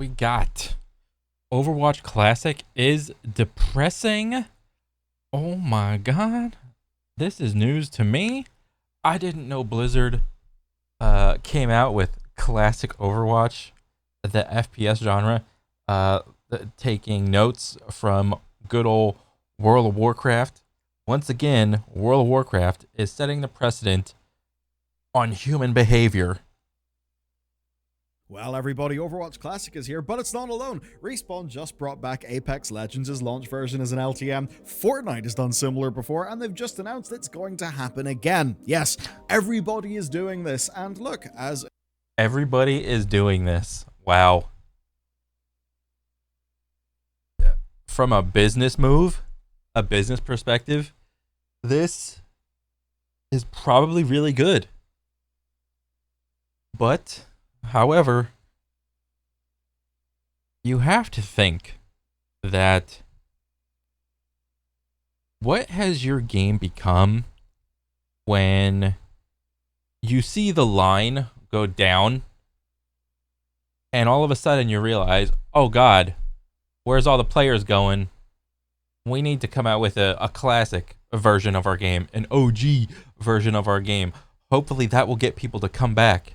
we got Overwatch Classic is depressing. Oh my god. This is news to me. I didn't know Blizzard came out with classic Overwatch, the FPS genre, taking notes from good old World of Warcraft. Once again, World of Warcraft is setting the precedent on human behavior. Well, everybody, Overwatch Classic is here, but it's not alone. Respawn just brought back Apex Legends' launch version as an LTM. Fortnite has done similar before, and they've just announced it's going to happen again. Yes, everybody is doing this, and look, as Everybody is doing this. Wow. From a business move, a business perspective, this is probably really good. But, however, you have to think that what has your game become when you see the line go down and all of a sudden you realize, oh god, where's all the players going? We need to come out with a classic version of our game, an OG version of our game. Hopefully that will get people to come back.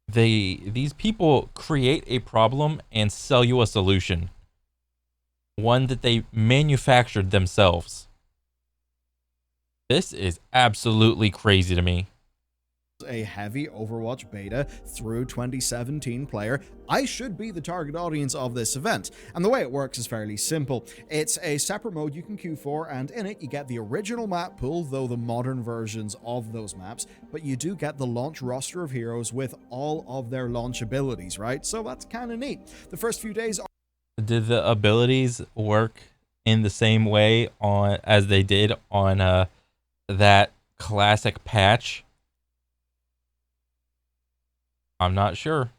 These people create a problem and sell you a solution. One that they manufactured themselves. This is absolutely crazy to me. a heavy Overwatch beta through 2017 player, I should be the target audience of this event. And the way it works is fairly simple. It's a separate mode you can queue for, and in it you get the original map pool, though the modern versions of those maps, but you do get the launch roster of heroes with all of their launch abilities, right? So that's kind of neat. The first few days are... Did the abilities work in the same way on as they did on that classic patch? I'm not sure.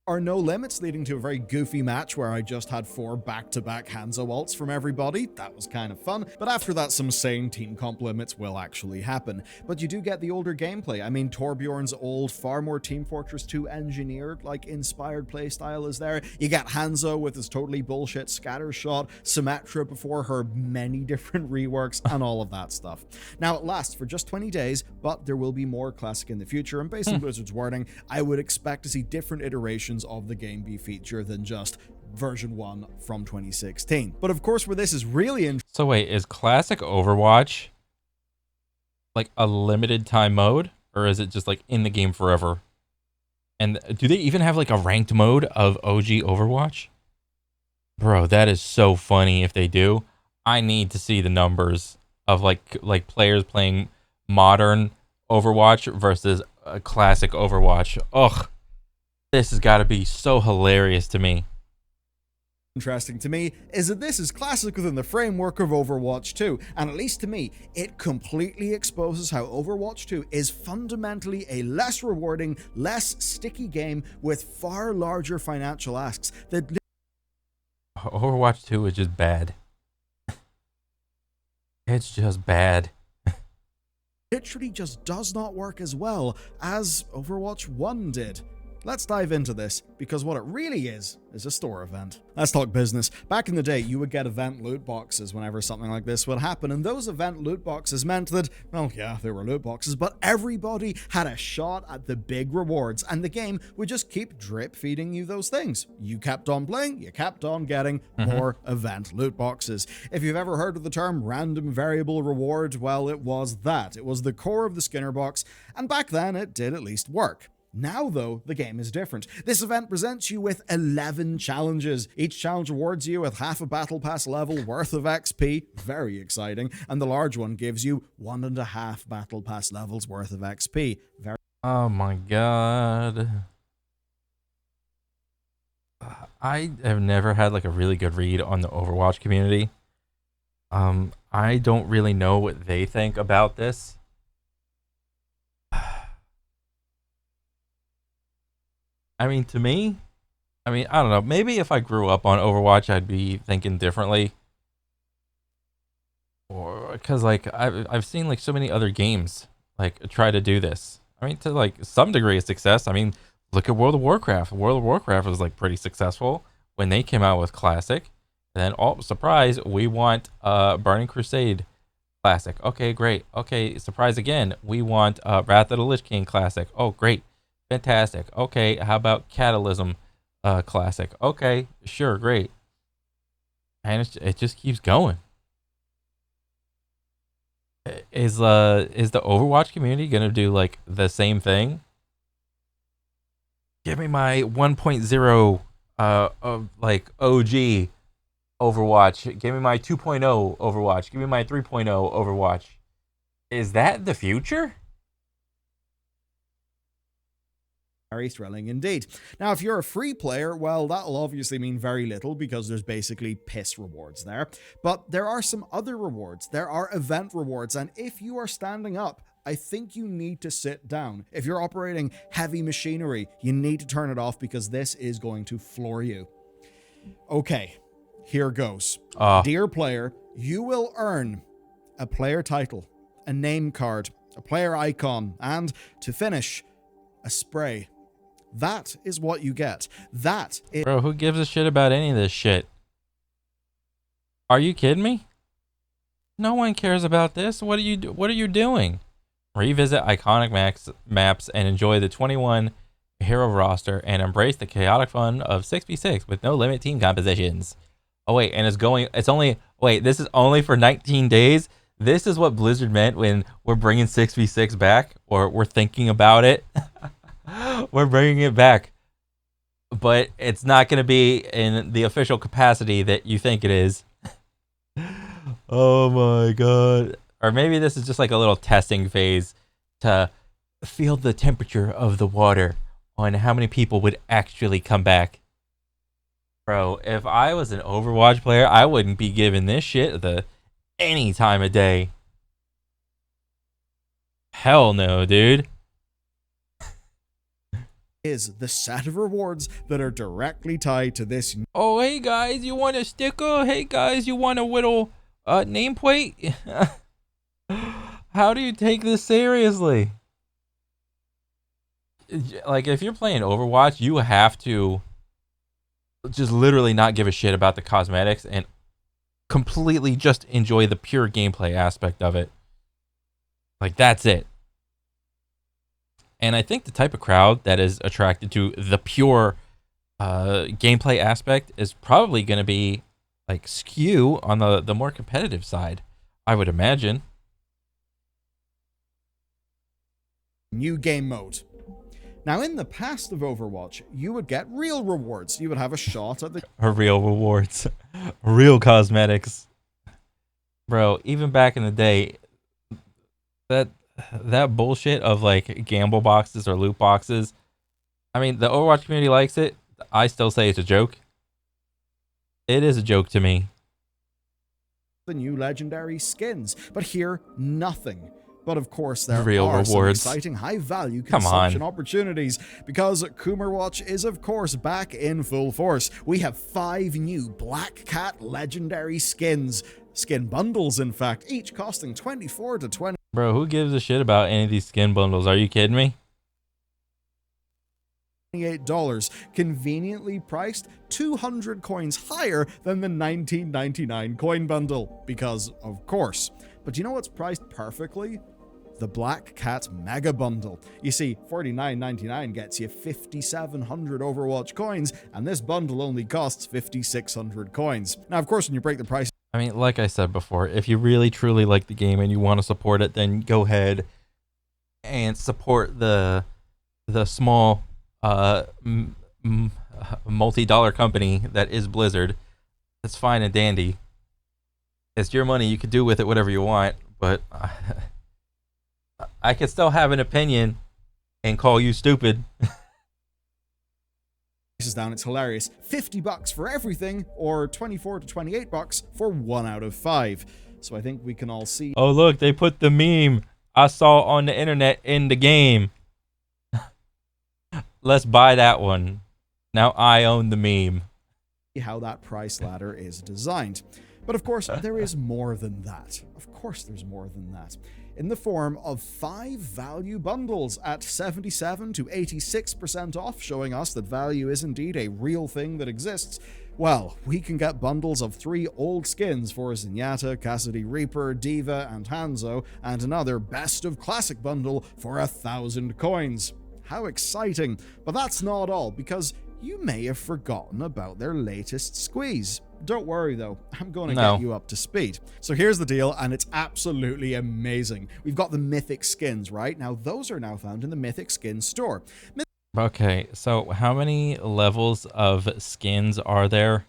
Are no limits, leading to a very goofy match where I just had 4 back-to-back Hanzo ults from everybody. That was kind of fun, but after that some sane team comp limits will actually happen. But you do get the older gameplay. I mean, Torbjorn's old, far more Team Fortress 2 engineered, inspired playstyle is there. You got Hanzo with his totally bullshit scatter shot, Symmetra before her many different reworks, and all of that stuff. Now, it lasts for just 20 days, but there will be more Classic in the future, and based on Blizzard's wording, I would expect to see different iterations of the game be featured than just version 1 from 2016. But of course, where this is really interesting... So wait, is Classic Overwatch like a limited time mode, or is it just like in the game forever? And do they even have like a ranked mode of OG Overwatch? Bro, that is so funny if they do. I need to see the numbers of like players playing modern Overwatch versus a classic Overwatch. Ugh. This has got to be so hilarious to me. Interesting to me is that this is classic within the framework of Overwatch 2, and at least to me, it completely exposes how Overwatch 2 is fundamentally a less rewarding, less sticky game with far larger financial asks that... Overwatch 2 is just bad. It's just bad. Literally just does not work as well as Overwatch 1 did. Let's dive into this, because what it really is a store event. Let's talk business. Back in the day, you would get event loot boxes whenever something like this would happen, and those event loot boxes meant that, well, yeah, there were loot boxes, but everybody had a shot at the big rewards, and the game would just keep drip feeding you those things. You kept on playing, you kept on getting more event loot boxes. If you've ever heard of the term random variable reward, well, it was that. It was the core of the Skinner box, and back then it did at least work. Now, though, the game is different. This event presents you with 11 challenges. Each challenge rewards you with half a Battle Pass level worth of XP, very exciting, and the large one gives you 1.5 Battle Pass levels worth of XP. Oh my god. I have never had like a really good read on the Overwatch community. I don't really know what they think about this. I mean, to me, I don't know. Maybe if I grew up on Overwatch, I'd be thinking differently. Or because like I've seen like so many other games like try to do this, I mean, to like some degree of success. I mean, look at World of Warcraft. World of Warcraft was like pretty successful when they came out with Classic. And then, oh, surprise, we want Burning Crusade Classic. Okay, great. Okay, surprise again. We want Wrath of the Lich King Classic. Oh, great. Fantastic. Okay, how about Catalysm Classic? Okay, sure, great. And it just keeps going. Is the Overwatch community gonna do like the same thing? Give me my 1.0 like OG Overwatch. Give me my 2.0 Overwatch. Give me my 3.0 Overwatch. Is that the future? Very thrilling indeed. Now, if you're a free player, well, that'll obviously mean very little because there's basically piss rewards there. But there are some other rewards. There are event rewards, and if you are standing up, I think you need to sit down. If you're operating heavy machinery, you need to turn it off because this is going to floor you. Okay, here goes. Dear player, you will earn a player title, a name card, a player icon, and, to finish, a spray. That is what you get. That is... Bro, who gives a shit about any of this shit? Are you kidding me? No one cares about this. What are you doing? Revisit iconic maps and enjoy the 21 hero roster and embrace the chaotic fun of 6v6 with no limit team compositions. Oh wait, and this is only for 19 days. This is what Blizzard meant when we're bringing 6v6 back, or we're thinking about it. We're bringing it back, but it's not going to be in the official capacity that you think it is. Oh my god. Or maybe this is just like a little testing phase to feel the temperature of the water on how many people would actually come back. Bro, if I was an Overwatch player, I wouldn't be giving this shit any time of day. Hell no, dude. Is the set of rewards that are directly tied to this. Oh, hey guys, you want a sticker? Hey guys, you want a little nameplate? How do you take this seriously? Like, if you're playing Overwatch, you have to just literally not give a shit about the cosmetics and completely just enjoy the pure gameplay aspect of it. Like, that's it. And I think the type of crowd that is attracted to the pure gameplay aspect is probably going to be like skew on the more competitive side, I would imagine. New game mode. Now, in the past of Overwatch, you would get real rewards. You would have a shot at the... Real rewards. Real cosmetics. Bro, even back in the day, that bullshit of like gamble boxes or loot boxes, I mean, the Overwatch community likes it. I still say it's a joke. It is a joke to me. The new legendary skins, but here, nothing. But of course, there real are rewards. Some exciting high-value consumption opportunities, because Overwatch is, of course, back in full force. We have 5 new Black Cat legendary skins. Skin bundles, in fact, each costing $24 to $20. Bro, who gives a shit about any of these skin bundles? Are you kidding me? $28, conveniently priced 200 coins higher than the $19.99 coin bundle, because of course. But you know what's priced perfectly? The Black Cat Mega Bundle. You see, $49.99 gets you 5,700 Overwatch coins, and this bundle only costs 5,600 coins. Now, of course, when you break the price... I mean, like I said before, if you really truly like the game and you want to support it, then go ahead and support the small multi-dollar company that is Blizzard. That's fine and dandy. It's your money. You can do with it whatever you want, but I could still have an opinion and call you stupid. Is down, it's hilarious. $50 for everything, or $24 to $28 for 1 out of 5. So I think we can all see. Oh look, they put the meme I saw on the internet in the game. Let's buy that one. Now I own the meme. How that price ladder is designed. But of course, there is more than that. Of course, there's more than that. in the form of 5 value bundles at 77 to 86% off, showing us that value is indeed a real thing that exists. Well, we can get bundles of 3 old skins for Zenyatta, Cassidy Reaper, Diva, and Hanzo, and another Best of Classic bundle for 1,000 coins. How exciting! But that's not all, because you may have forgotten about their latest squeeze. Don't worry though, I'm going to get you up to speed. So here's the deal, and it's absolutely amazing. We've got the Mythic skins, right? Now those are now found in the Mythic Skins store. Okay, so how many levels of skins are there?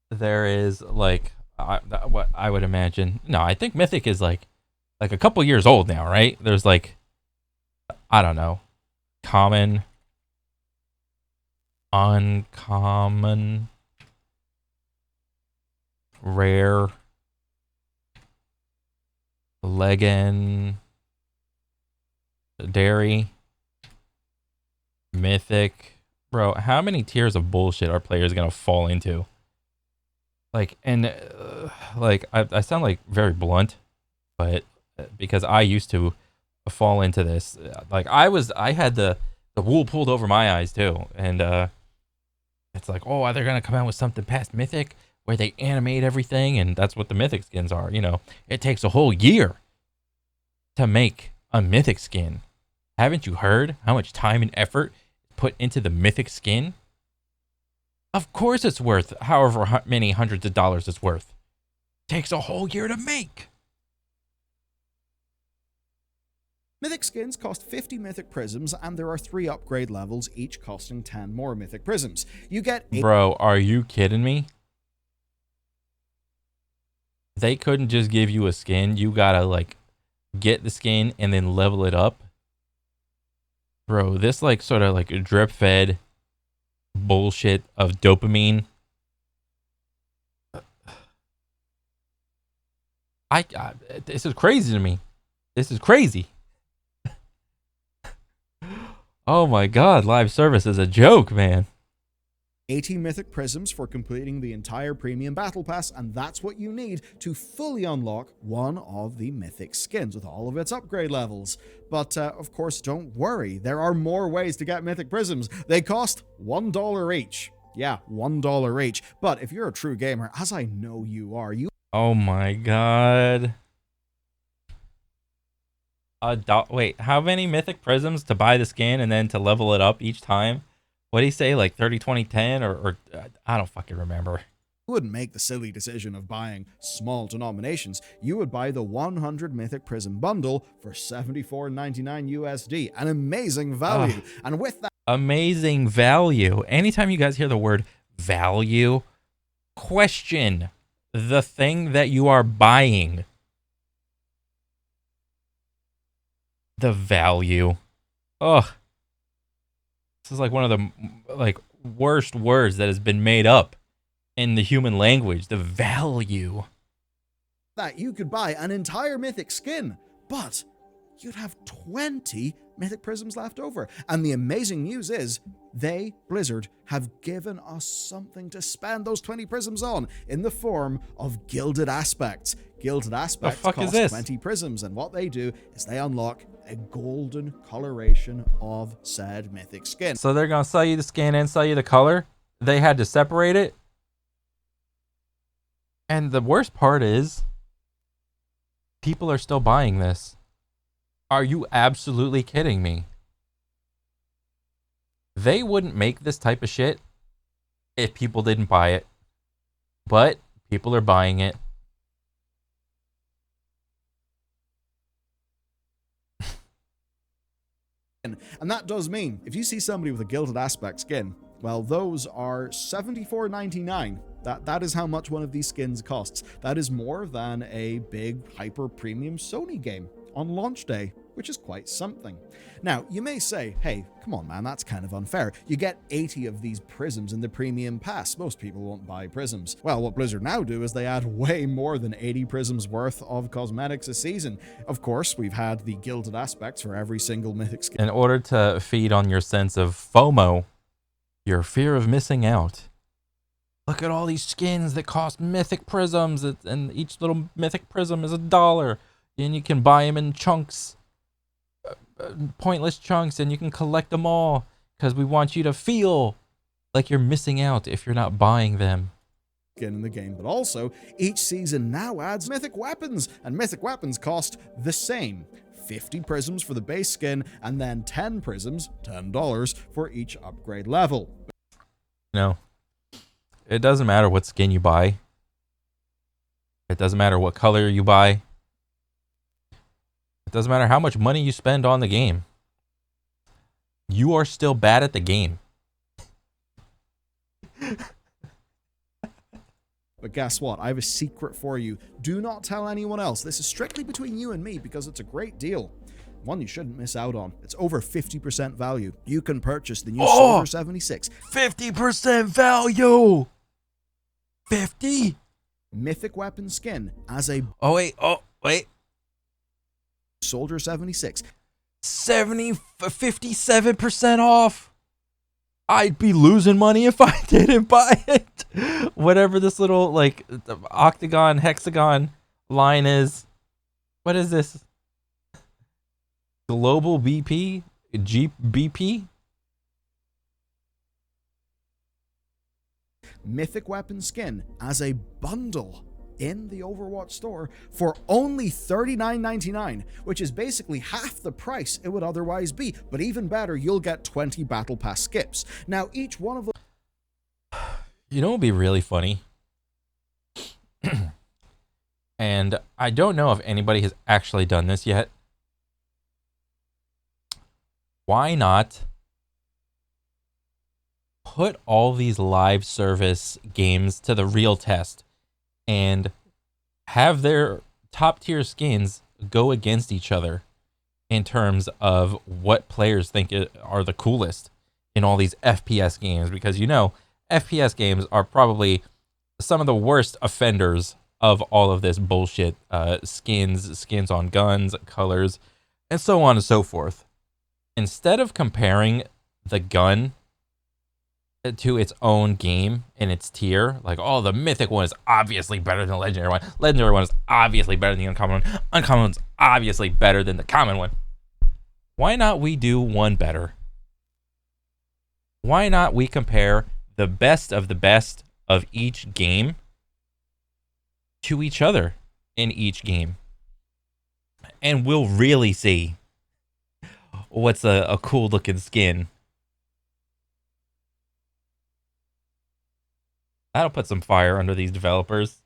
There is like, what I would imagine. No, I think Mythic is like a couple years old now, right? There's like, I don't know, common, uncommon, rare, legend, dairy, mythic. Bro, how many tiers of bullshit are players gonna fall into? Like, and like I sound like very blunt, but because I used to fall into this, like I had the wool pulled over my eyes too, and it's like, oh, they're gonna come out with something past mythic where they animate everything, and that's what the mythic skins are. You know, it takes a whole year to make a mythic skin. Haven't you heard how much time and effort put into the mythic skin? Of course it's worth however many hundreds of dollars it's worth. Takes a whole year to make. Mythic skins cost 50 mythic prisms, and there are 3 upgrade levels, each costing 10 more mythic prisms. You get... Bro, are you kidding me? They couldn't just give you a skin. You gotta, like, get the skin and then level it up. Bro, this, like, sort of, like, drip-fed bullshit of dopamine. This is crazy to me. This is crazy. Oh my god, live service is a joke, man. 80 mythic prisms for completing the entire premium battle pass, and that's what you need to fully unlock one of the mythic skins with all of its upgrade levels. But of course, don't worry, there are more ways to get mythic prisms. They cost $1 each. Yeah, $1 each. But if you're a true gamer, as I know you are, you... Oh my god. Wait, how many mythic prisms to buy the skin and then to level it up each time? What did he say, like 30, 20, 10? Or I don't fucking remember. You wouldn't make the silly decision of buying small denominations. You would buy the 100 mythic prism bundle for $74.99 USD. An amazing value. And with that... Amazing value. Anytime you guys hear the word value, question the thing that you are buying. The value. Ugh. This is like one of the worst words that has been made up in the human language. The value. That you could buy an entire mythic skin, but you'd have 20 mythic prisms left over. And the amazing news is, they, Blizzard, have given us something to spend those 20 prisms on in the form of Gilded Aspects. Gilded Aspects cost 20 prisms, and what they do is they unlock a golden coloration of said mythic skin. So they're going to sell you the skin and sell you the color? They had to separate it? And the worst part is, people are still buying this. Are you absolutely kidding me? They wouldn't make this type of shit if people didn't buy it. But people are buying it. And that does mean, if you see somebody with a Gilded Aspect skin, well, those are $74.99. That is how much one of these skins costs. That is more than a big hyper-premium Sony game on launch day, which is quite something. Now, you may say, hey, come on, man, that's kind of unfair. You get 80 of these prisms in the premium pass. Most people won't buy prisms. Well, what Blizzard now do is they add way more than 80 prisms worth of cosmetics a season. Of course, we've had the Gilded Aspects for every single mythic skin. In order to feed on your sense of FOMO, your fear of missing out. Look at all these skins that cost mythic prisms, and each little mythic prism is $1. and you can buy them in chunks, pointless chunks, and you can collect them all because we want you to feel like you're missing out if you're not buying them. In the game, but also each season now adds mythic weapons, and mythic weapons cost the same. 50 prisms for the base skin, and then 10 prisms, $10 for each upgrade level. No, it doesn't matter what skin you buy. It doesn't matter what color you buy. It doesn't matter how much money you spend on the game. You are still bad at the game. But guess what? I have a secret for you. Do not tell anyone else. This is strictly between you and me because it's a great deal. One you shouldn't miss out on. It's over 50% value. You can purchase the new Soldier 76. 50% value! 50? Mythic weapon skin as a... Oh, wait. Soldier 76. 57% off. I'd be losing money if I didn't buy it. Whatever this little like octagon, hexagon line is. What is this? Global BP? BP? Mythic weapon skin as a bundle in the Overwatch store for only $39.99, which is basically half the price it would otherwise be. But even better, you'll get 20 battle pass skips. Now, each one of those... You know what would be really funny? And I don't know if anybody has actually done this yet. Why not put all these live service games to the real test and have their top tier skins go against each other in terms of what players think are the coolest in all these FPS games? Because, you know, FPS games are probably some of the worst offenders of all of this bullshit. Skins on guns, colors, and so on and so forth. Instead of comparing the gun to its own game in its tier, like, oh, the mythic one is obviously better than the legendary one. Legendary one is obviously better than the uncommon one. Uncommon one's obviously better than the common one. Why not we do one better? Why not we compare the best of each game to each other in each game? And we'll really see what's a cool looking skin. That'll put some fire under these developers.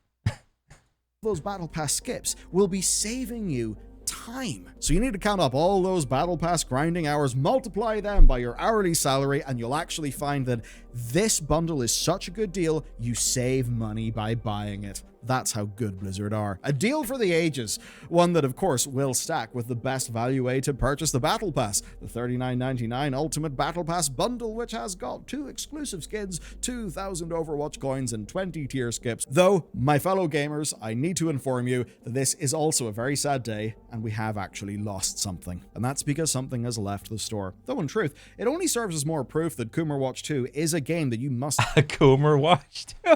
Those battle pass skips will be saving you time. So you need to count up all those battle pass grinding hours, multiply them by your hourly salary, and you'll actually find that this bundle is such a good deal, you save money by buying it. That's how good Blizzard are. A deal for the ages. One that, of course, will stack with the best value way to purchase the Battle Pass, the $39.99 Ultimate Battle Pass bundle, which has got 2 exclusive skins, 2,000 Overwatch coins, and 20 tier skips. Though, my fellow gamers, I need to inform you that this is also a very sad day, and we have actually lost something. And that's because something has left the store. Though, in truth, it only serves as more proof that Overwatch 2 is a game that you must... Overwatch 2?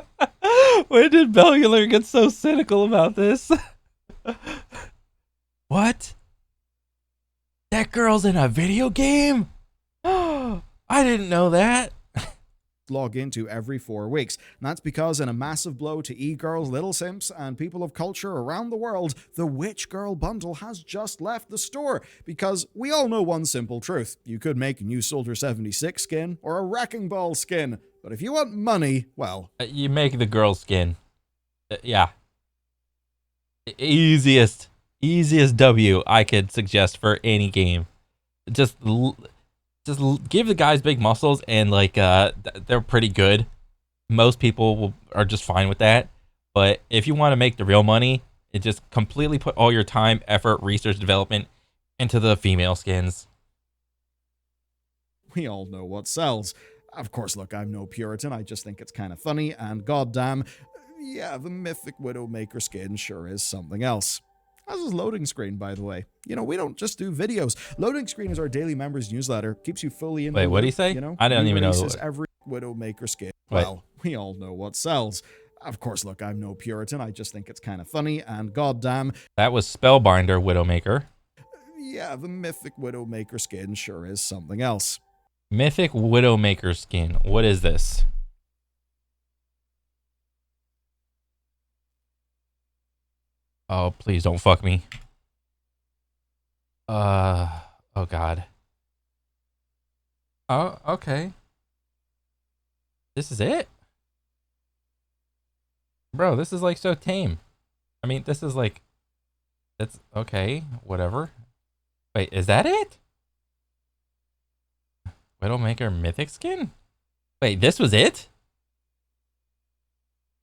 When did Bellular get so cynical about this? What? That girl's in a video game? I didn't know that. Log into every 4 weeks. And that's because in a massive blow to e-girls, little simps, and people of culture around the world, the Witch Girl bundle has just left the store. Because we all know one simple truth. You could make a new Soldier 76 skin or a Wrecking Ball skin. But if you want money, well... You make the girl skin. Yeah. Easiest W I could suggest for any game. Just give the guys big muscles and like they're pretty good. Most people are just fine with that. But if you want to make the real money, it just completely put all your time, effort, research, development into the female skins. We all know what sells. Of course, look, I'm no Puritan. I just think it's kind of funny, and goddamn, yeah, the Mythic Widowmaker skin sure is something else. As is Loading Screen, by the way. You know, we don't just do videos. Loading Screen is our daily members newsletter. Keeps you fully in the loop. Wait, what did he say? You know, I didn't even know. Every Widowmaker skin. Wait. Well, we all know what sells. Of course, look, I'm no Puritan. I just think it's kind of funny, and goddamn, That was Spellbinder Widowmaker. yeah, the mythic Widowmaker skin sure is something else. Mythic Widowmaker skin. What is this? Oh, please don't fuck me. Oh god. Oh, okay. This is it? Bro, this is like so tame. I mean, this is like, that's okay, whatever. Wait, is that it? Widowmaker mythic skin? Wait, this was it?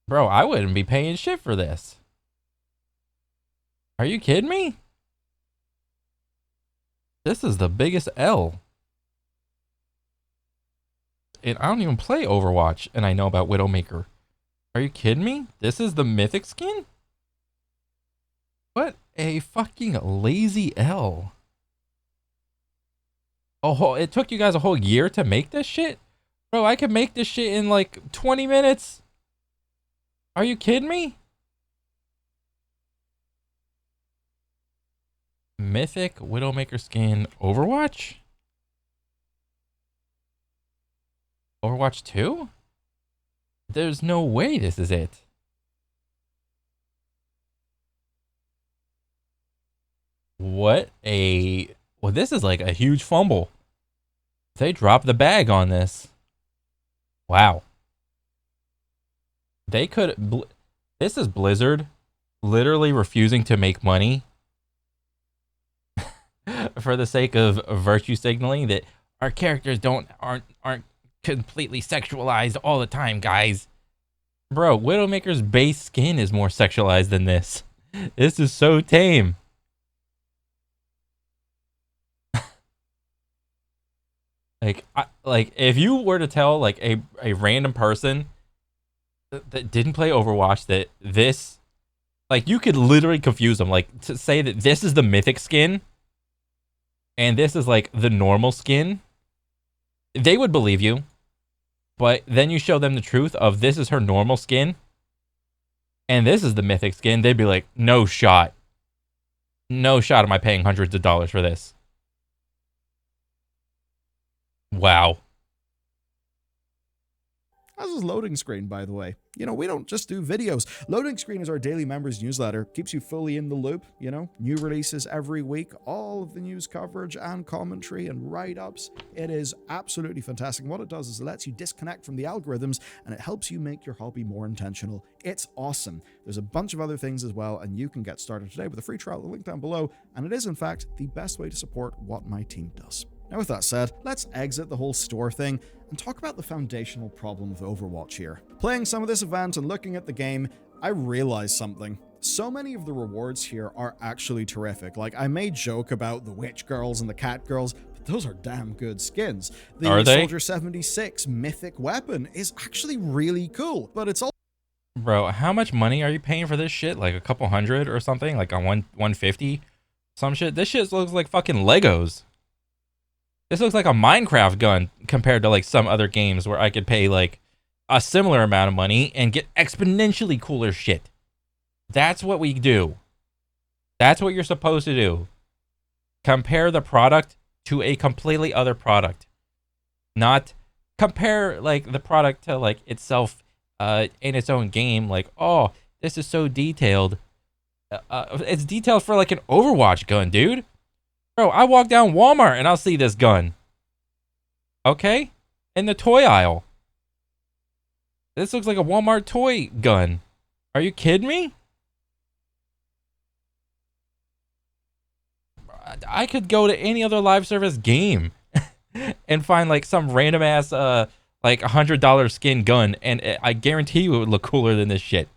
Bro, I wouldn't be paying shit for this. Are you kidding me? This is the biggest L. And I don't even play Overwatch, and I know about Widowmaker. Are you kidding me? This is the mythic skin? What a fucking lazy L. Oh, it took you guys a whole year to make this shit? Bro, I could make this shit in like 20 minutes. Are you kidding me? Mythic Widowmaker skin Overwatch? Overwatch 2? There's no way this is it. What a... Well, this is like a huge fumble. They dropped the bag on this. Wow. They could... This is Blizzard literally refusing to make money for the sake of virtue signaling that our characters aren't completely sexualized all the time, guys. Bro, Widowmaker's base skin is more sexualized than this. This is so tame. Like if you were to tell like a random person that didn't play Overwatch that this, like, you could literally confuse them, like to say that this is the mythic skin and this is like the normal skin, they would believe you. But then you show them the truth of this is her normal skin and this is the mythic skin, they'd be like, no shot. No shot am I paying hundreds of dollars for this. Wow. How's this loading screen, by the way? You know, we don't just do videos. Loading screen is our daily members newsletter. Keeps you fully in the loop, you know? New releases every week, all of the news coverage and commentary and write-ups. It is absolutely fantastic. And what it does is it lets you disconnect from the algorithms and it helps you make your hobby more intentional. It's awesome. There's a bunch of other things as well, and you can get started today with a free trial, the link down below. And it is, in fact, the best way to support what my team does. Now, with that said, let's exit the whole store thing and talk about the foundational problem of Overwatch here. Playing some of this event and looking at the game, I realized something. So many of the rewards here are actually terrific. Like, I may joke about the witch girls and the cat girls, but those are damn good skins. The Soldier 76 mythic weapon is actually really cool, but it's all... Bro, how much money are you paying for this shit? Like a couple hundred or something? Like a 150? Some shit? This shit looks like fucking Legos. This looks like a Minecraft gun compared to like some other games where I could pay like a similar amount of money and get exponentially cooler shit. That's what we do. That's what you're supposed to do. Compare the product to a completely other product. Not compare like the product to like itself in its own game. Like, oh, this is so detailed. It's detailed for like an Overwatch gun, dude. Bro, I walk down Walmart and I'll see this gun. Okay? In the toy aisle. This looks like a Walmart toy gun. Are you kidding me? I could go to any other live service game and find like some random ass like $100 skin gun, and I guarantee you it would look cooler than this shit.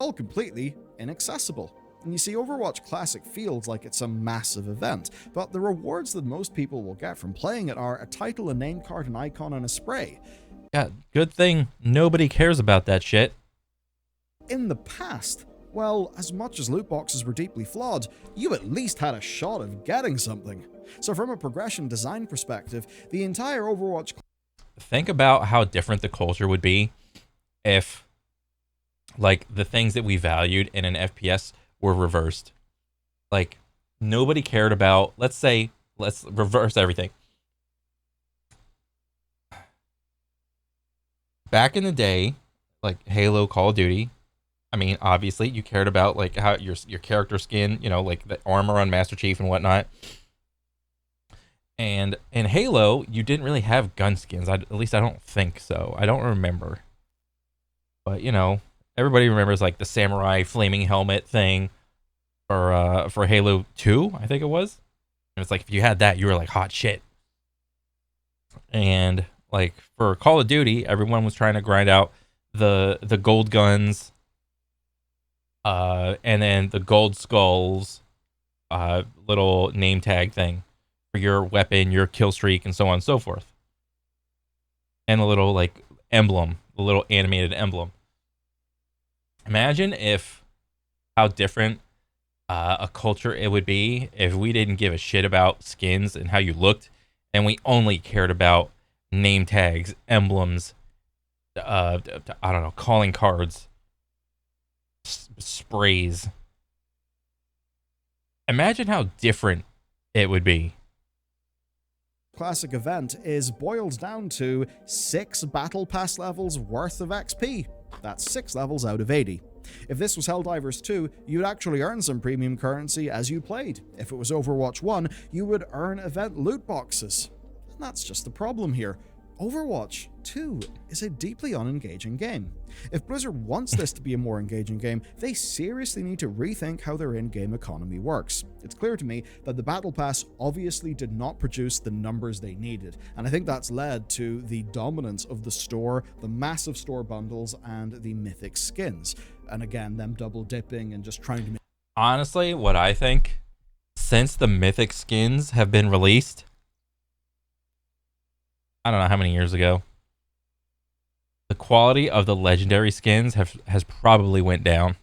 All completely inaccessible. And you see, Overwatch Classic feels like it's a massive event, but the rewards that most people will get from playing it are a title, a name card, an icon, and a spray. Yeah, good thing nobody cares about that shit. In the past, well, as much as loot boxes were deeply flawed, you at least had a shot of getting something. So from a progression design perspective, the entire Overwatch... Think about how different the culture would be if like the things that we valued in an FPS were reversed. Like nobody cared about, let's reverse everything. Back in the day, like Halo, Call of Duty, I mean, obviously you cared about like how your character skin, you know, like the armor on Master Chief and whatnot. And in Halo, you didn't really have gun skins. At least I don't think so. I don't remember. But you know, everybody remembers like the samurai flaming helmet thing for Halo 2, I think it was. And it's like if you had that, you were like hot shit. And like for Call of Duty, everyone was trying to grind out the gold guns, and then the gold skulls, little name tag thing for your weapon, your kill streak, and so on and so forth. And the little like emblem, the little animated emblem. Imagine if how different a culture it would be if we didn't give a shit about skins and how you looked, and we only cared about name tags, emblems, I don't know, calling cards, sprays. Imagine how different it would be. Classic event is boiled down to 6 Battle Pass levels worth of XP. That's 6 levels out of 80. If this was Helldivers 2, you'd actually earn some premium currency as you played. If it was Overwatch 1, you would earn event loot boxes. And that's just the problem here. Overwatch 2 is a deeply unengaging game. If Blizzard wants this to be a more engaging game, they seriously need to rethink how their in-game economy works. It's clear to me that the Battle Pass obviously did not produce the numbers they needed, and I think that's led to the dominance of the store, the massive store bundles, and the mythic skins. And again, them double dipping and just trying to make... Honestly, what I think, since the mythic skins have been released, I don't know how many years ago, the quality of the legendary skins has probably went down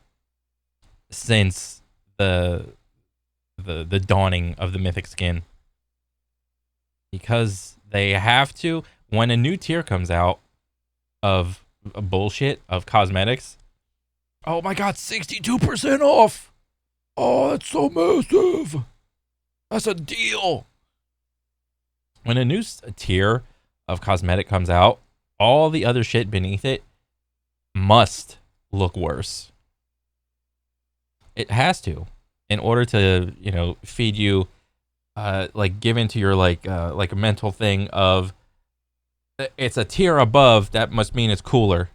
since the dawning of the mythic skin, because they have to, when a new tier comes out of bullshit of cosmetics. Oh my god, 62% off! Oh, that's so massive! That's a deal! When a new tier of cosmetic comes out, all the other shit beneath it must look worse. It has to, in order to, you know, feed you, like give into your like a mental thing of it's a tier above, that must mean it's cooler.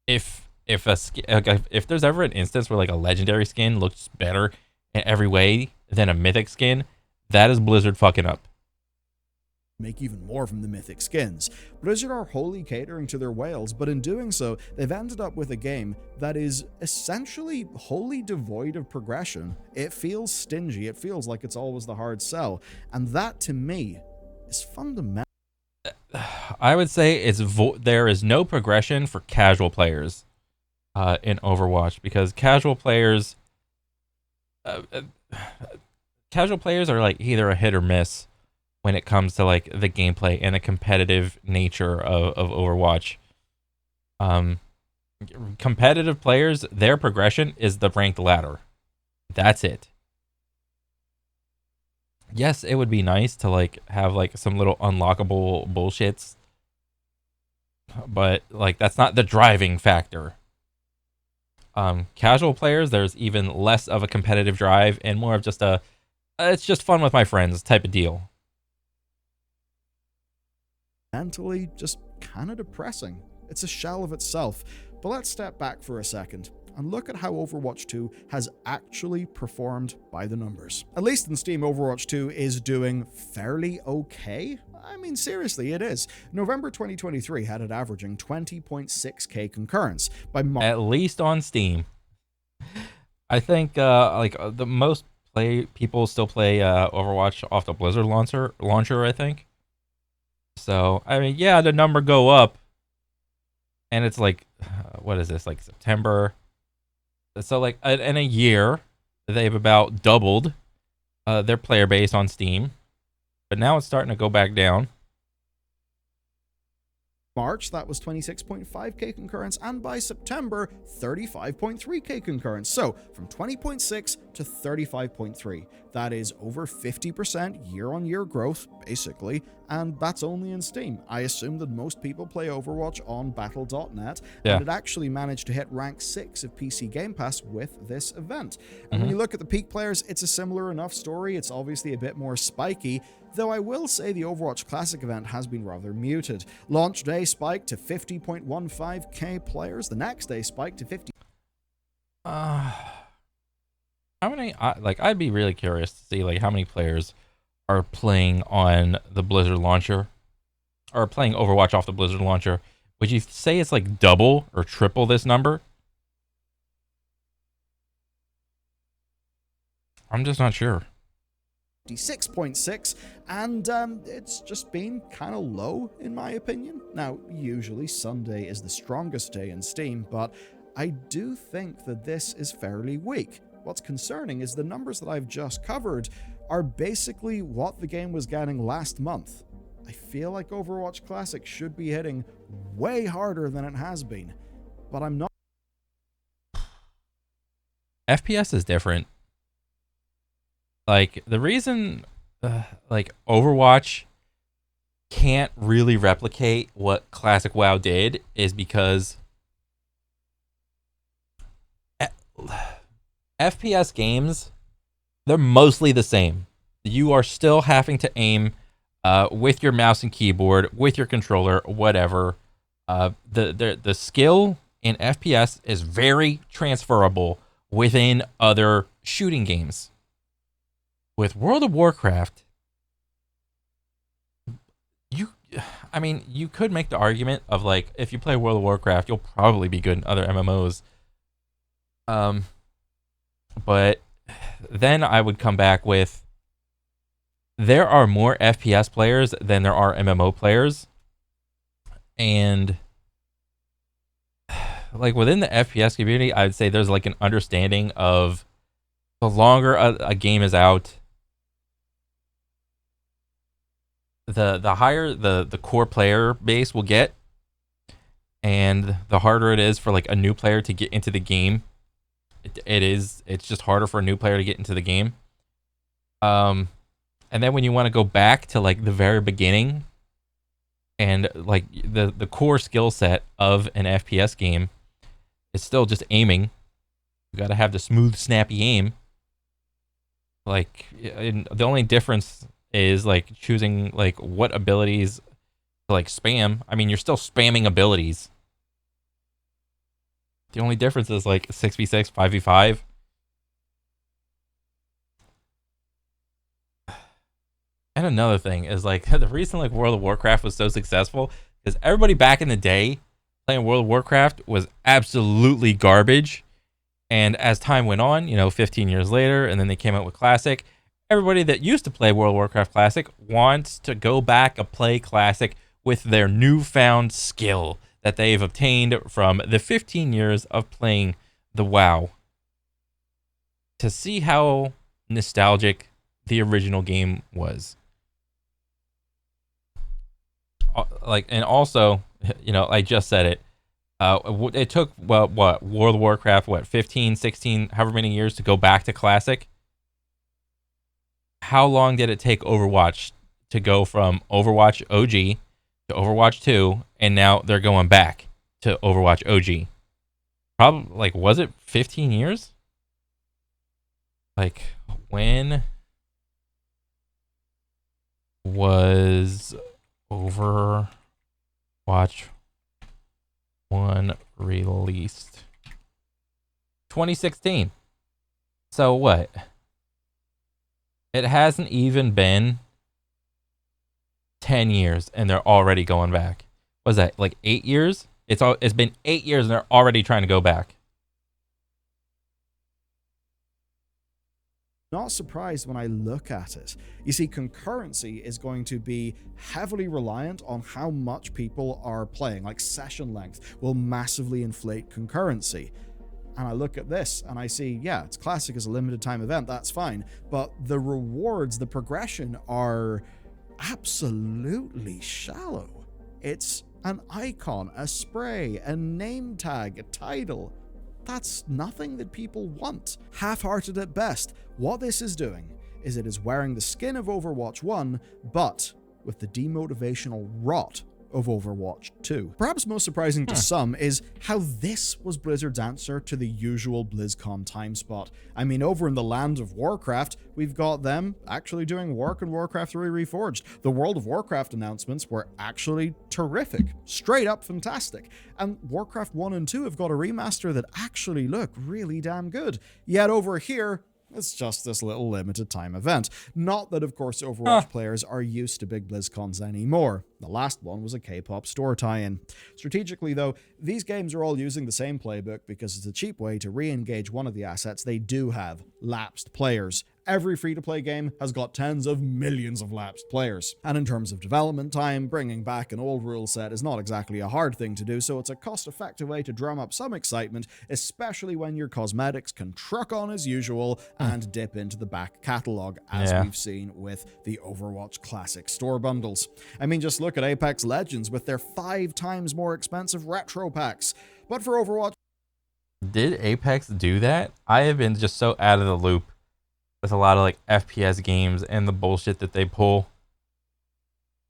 If there's ever an instance where like a legendary skin looks better in every way than a mythic skin, that is Blizzard fucking up. Make even more from the mythic skins. Blizzard are wholly catering to their whales, but in doing so, they've ended up with a game that is essentially wholly devoid of progression. It feels stingy, it feels like it's always the hard sell, and that to me is fundamental. I would say there is no progression for casual players in Overwatch, because casual players are like either a hit or miss when it comes to like the gameplay and the competitive nature of Overwatch. Competitive players, their progression is the ranked ladder. That's it. Yes, it would be nice to like have like some little unlockable bullshits, but like that's not the driving factor. Casual players, there's even less of a competitive drive and more of just a it's just fun with my friends type of deal. Mentally just kind of depressing. It's a shell of itself. But let's step back for a second and look at how Overwatch 2 has actually performed by the numbers. At least in Steam, Overwatch 2 is doing fairly okay. I mean, seriously, it is. November 2023 had it averaging 20.6k concurrents. At least on Steam. I think the most people still play Overwatch off the Blizzard launcher, I think. So, I mean, yeah, the number go up. And it's like, what is this, like September? So, like, in a year, they've about doubled their player base on Steam. But now it's starting to go back down. March, that was 26.5k concurrence, and by September, 35.3k concurrence. So from 20.6 to 35.3. That is over 50% year-on-year growth, basically, and that's only in Steam. I assume that most people play Overwatch on Battle.net, Yeah. and it actually managed to hit rank 6 of PC Game Pass with this event. And Mhm. when you look at the peak players, it's a similar enough story. It's obviously a bit more spiky, though I will say the Overwatch Classic event has been rather muted. Launch day spiked to 50.15k players, the next day spiked to 50. How many? I'd be really curious to see like how many players are playing on the Blizzard launcher, or playing Overwatch off the Blizzard launcher. Would you say it's like double or triple this number? I'm just not sure. 56.6, and it's just been kind of low in my opinion. Now, usually Sunday is the strongest day in Steam, but I do think that this is fairly weak. What's concerning is the numbers that I've just covered are basically what the game was getting last month. I feel like Overwatch Classic should be hitting way harder than it has been, but I'm not. FPS is different. Like the reason, like Overwatch can't really replicate what Classic WoW did is because FPS games, they're mostly the same. You are still having to aim with your mouse and keyboard, with your controller, whatever. The skill in FPS is very transferable within other shooting games. With World of Warcraft, you could make the argument of like, if you play World of Warcraft, you'll probably be good in other MMOs. But then I would come back with, there are more FPS players than there are MMO players. And like within the FPS community, I'd say there's like an understanding of the longer a game is out, the higher the core player base will get, and the harder it is for like a new player to get into the game. It's just harder for a new player to get into the game. And then when you want to go back to like the very beginning, and like the core skill set of an FPS game is still just aiming. You got to have the smooth, snappy aim. Like, the only difference is like choosing like what abilities to like spam. I mean, you're still spamming abilities. The only difference is like 6v6, 5v5. And another thing is like the reason like World of Warcraft was so successful is everybody back in the day playing World of Warcraft was absolutely garbage. And as time went on, 15 years later, and then they came out with Classic, everybody that used to play World of Warcraft Classic wants to go back and play Classic with their newfound skill that they've obtained from the 15 years of playing the WoW, to see how nostalgic the original game was. Like, and also, I just said it. It took what World of Warcraft 15, 16, however many years to go back to Classic. How long did it take Overwatch to go from Overwatch OG to Overwatch 2, and now they're going back to Overwatch OG? Probably, like, was it 15 years? Like, when was Overwatch 1 released? 2016. So what? It hasn't even been 10 years and they're already going back. Was that like 8 years? It's been 8 years and they're already trying to go back. Not surprised when I look at it. You see, concurrency is going to be heavily reliant on how much people are playing. Like, session length will massively inflate concurrency. And I look at this and I see, yeah, it's Classic as a limited time event, that's fine. But the rewards, the progression are absolutely shallow. an icon, a spray, a name tag, a title. That's nothing that people want. Half-hearted at best. What this is doing is it is wearing the skin of Overwatch 1, but with the demotivational rot of Overwatch 2. Perhaps most surprising to some is how this was Blizzard's answer to the usual BlizzCon time spot. I mean, over in the land of Warcraft, we've got them actually doing work on Warcraft 3 Reforged. The World of Warcraft announcements were actually terrific, straight up fantastic. And Warcraft 1 and 2 have got a remaster that actually look really damn good. Yet over here, it's just this little limited time event. Not that, of course, Overwatch players are used to big BlizzCons anymore. The last one was a K-pop store tie-in. Strategically, though, these games are all using the same playbook because it's a cheap way to re-engage one of the assets they do have: lapsed players. Every free-to-play game has got tens of millions of lapsed players. And in terms of development time, bringing back an old rule set is not exactly a hard thing to do, so it's a cost-effective way to drum up some excitement, especially when your cosmetics can truck on as usual and dip into the back catalogue, as we've seen with the Overwatch Classic store bundles. I mean, just look at Apex Legends with their 5 times more expensive retro packs. But for Overwatch... Did Apex do that? I have been just so out of the loop with a lot of like FPS games and the bullshit that they pull.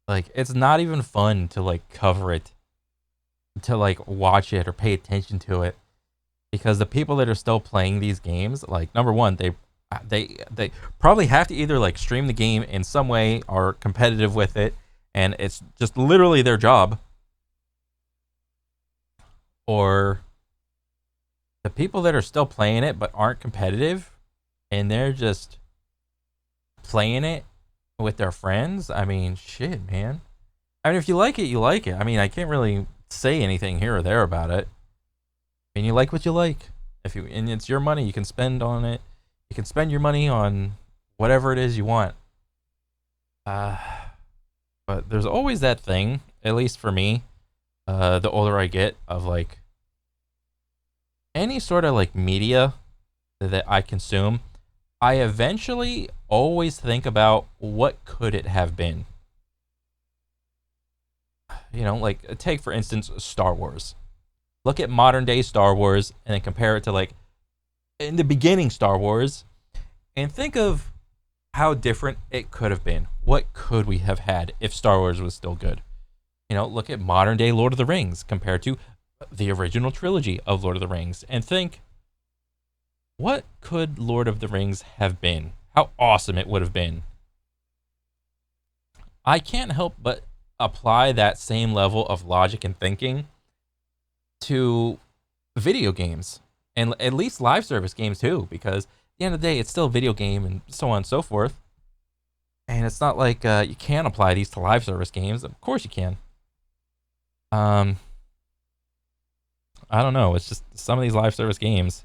Like, it's not even fun to like cover it, to like watch it or pay attention to it, because the people that are still playing these games, like, number one, they probably have to either like stream the game in some way or competitive with it, and it's just literally their job, or the people that are still playing it but aren't competitive and they're just playing it with their friends. I mean, shit, man. I mean, if you like it, you like it. I mean, I can't really say anything here or there about it. I mean, you like what you like. And it's your money, you can spend on it. You can spend your money on whatever it is you want. But there's always that thing, at least for me, the older I get, of like any sort of like media that I consume, I eventually always think about what could it have been. You know, like, take for instance Star Wars. Look at modern day Star Wars and then compare it to like in the beginning Star Wars, and think of how different it could have been. What could we have had if Star Wars was still good? You know, look at modern day Lord of the Rings compared to the original trilogy of Lord of the Rings and think, what could Lord of the Rings have been? How awesome it would have been. I can't help but apply that same level of logic and thinking to video games, and at least live service games too, because at the end of the day, it's still a video game and so on and so forth. And it's not like you can't apply these to live service games. Of course you can. I don't know. It's just some of these live service games.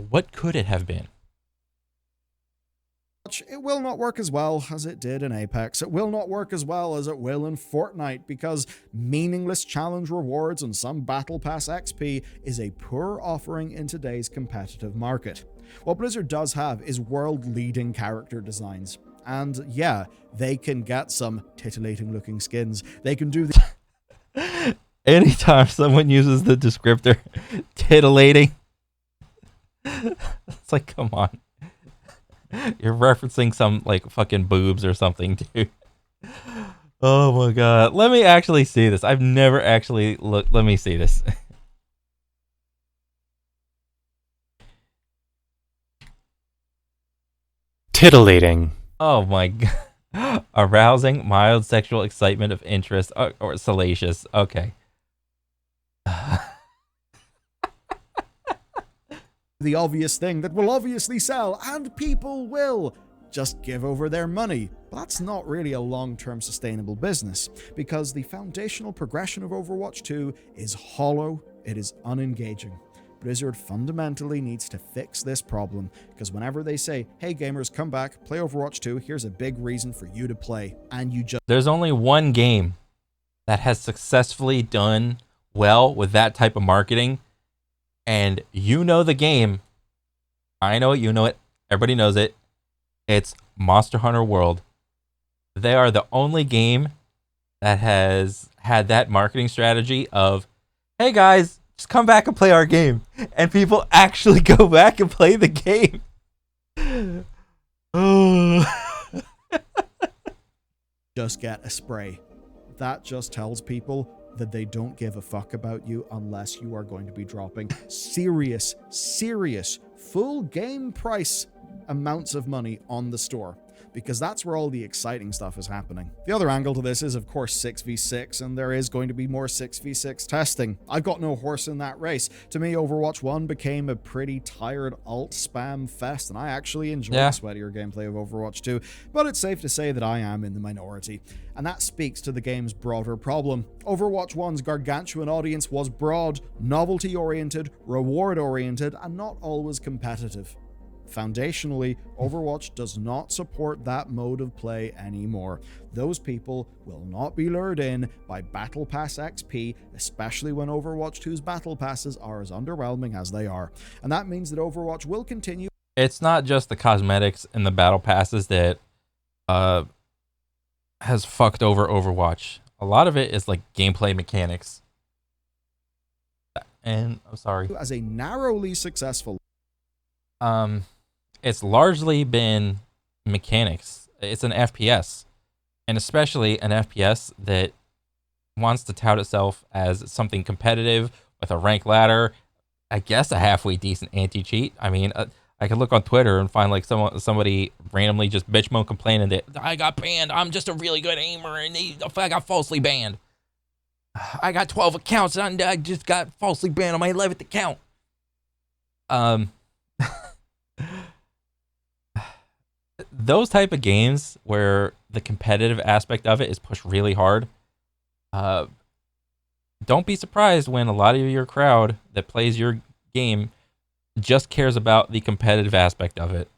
What could it have been? It will not work as well as it did in Apex. It will not work as well as it will in Fortnite, because meaningless challenge rewards and some Battle Pass XP is a poor offering in today's competitive market. What Blizzard does have is world-leading character designs. And yeah, they can get some titillating looking skins. They can do the... Anytime someone uses the descriptor titillating, it's like, come on. You're referencing some like fucking boobs or something, dude. Oh my god. Let me actually see this. I've never actually looked. Let me see this. Titillating. Oh my god. Arousing, mild sexual excitement of interest, or salacious. Okay. The obvious thing that will obviously sell, and people will just give over their money. But that's not really a long-term sustainable business, because the foundational progression of Overwatch 2 is hollow, it is unengaging. Blizzard fundamentally needs to fix this problem, because whenever they say, hey gamers, come back, play Overwatch 2, here's a big reason for you to play, and you just... There's only one game that has successfully done well with that type of marketing, and you know the game. I know it, you know it, everybody knows it. It's Monster Hunter World. They are the only game that has had that marketing strategy of, hey guys, just come back and play our game. And people actually go back and play the game. Oh. Just get a spray. That just tells people that they don't give a fuck about you unless you are going to be dropping serious, full game price amounts of money on the store, because that's where all the exciting stuff is happening. The other angle to this is, of course, 6v6, and there is going to be more 6v6 testing. I've got no horse in that race. To me, Overwatch 1 became a pretty tired alt spam fest, and I actually enjoyed the sweatier gameplay of Overwatch 2, but it's safe to say that I am in the minority. And that speaks to the game's broader problem. Overwatch 1's gargantuan audience was broad, novelty-oriented, reward-oriented, and not always competitive. Foundationally, Overwatch does not support that mode of play anymore. Those people will not be lured in by Battle Pass XP, especially when Overwatch 2's Battle Passes are as underwhelming as they are. And that means that Overwatch will continue. It's not just the cosmetics and the Battle Passes that has fucked over Overwatch. A lot of it is like gameplay mechanics. And I'm sorry. As a narrowly successful. It's largely been mechanics. It's an FPS, and especially an FPS that wants to tout itself as something competitive with a rank ladder. I guess a halfway decent anti-cheat. I mean, I could look on Twitter and find like somebody randomly just bitch moan complaining that I got banned. I'm just a really good aimer and I got falsely banned. I got 12 accounts and I just got falsely banned on my 11th account. Those type of games where the competitive aspect of it is pushed really hard, don't be surprised when a lot of your crowd that plays your game just cares about the competitive aspect of it.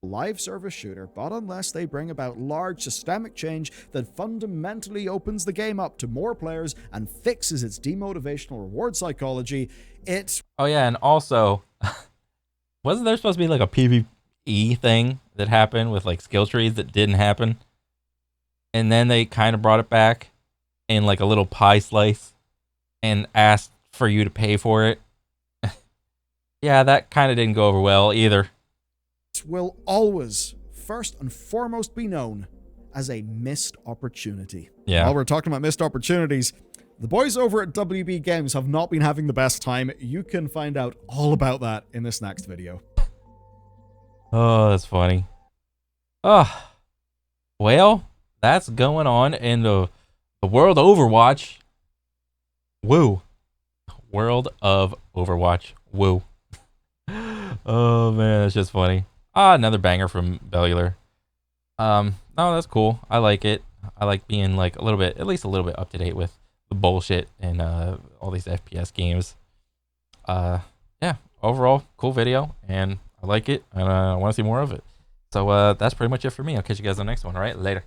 Live service shooter, but unless they bring about large systemic change that fundamentally opens the game up to more players and fixes its demotivational reward psychology, it's... Oh yeah, and also, wasn't there supposed to be like a PvE thing that happened with like skill trees that didn't happen? And then they kind of brought it back in like a little pie slice and asked for you to pay for it. Yeah, that kind of didn't go over well either. Will always, first and foremost, be known as a missed opportunity. Yeah. While we're talking about missed opportunities, the boys over at WB Games have not been having the best time. You can find out all about that in this next video. Oh, that's funny. Oh, well, that's going on in the world of Overwatch. Woo. World of Overwatch. Woo. Oh, man, that's just funny. Another banger from Bellular. No, that's cool. I like it. I like being like a little bit, at least a little bit up to date with the bullshit and all these FPS games. Yeah, overall, cool video, and I like it, and I want to see more of it. So that's pretty much it for me. I'll catch you guys on the next one. All right, later.